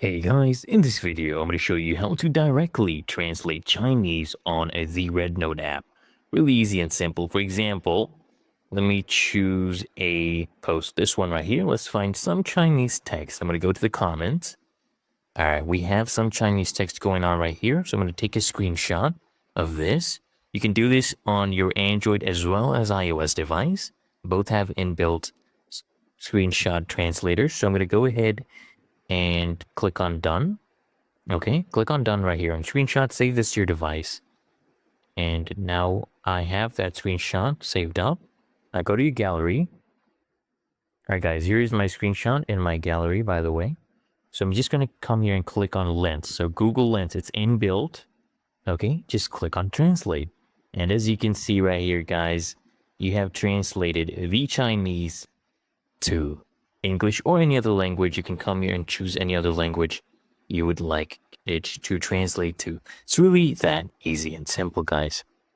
Hey guys, in this video I'm going to show you how to directly translate Chinese on the Rednote app. Really easy and simple. For example, let me choose a post, this one right here. Let's find some Chinese text. I'm going to go to the comments. Alright, we have some Chinese text going on right here. So I'm going to take a screenshot of this. You can do this on your Android as well as iOS device. Both have inbuilt screenshot translators. So I'm going to go ahead and click on done. Okay, click on done right here on screenshot, save this to your device. And now I have that screenshot saved up. I go to your gallery. All right, guys, here is my screenshot in my gallery, by the way. So I'm just going to come here and click on Lens. So Google Lens, it's inbuilt. Okay, just click on translate. And as you can see right here, guys, you have translated the Chinese to English or any other language. You can come here and choose any other language you would like it to translate to. It's really that easy and simple, guys.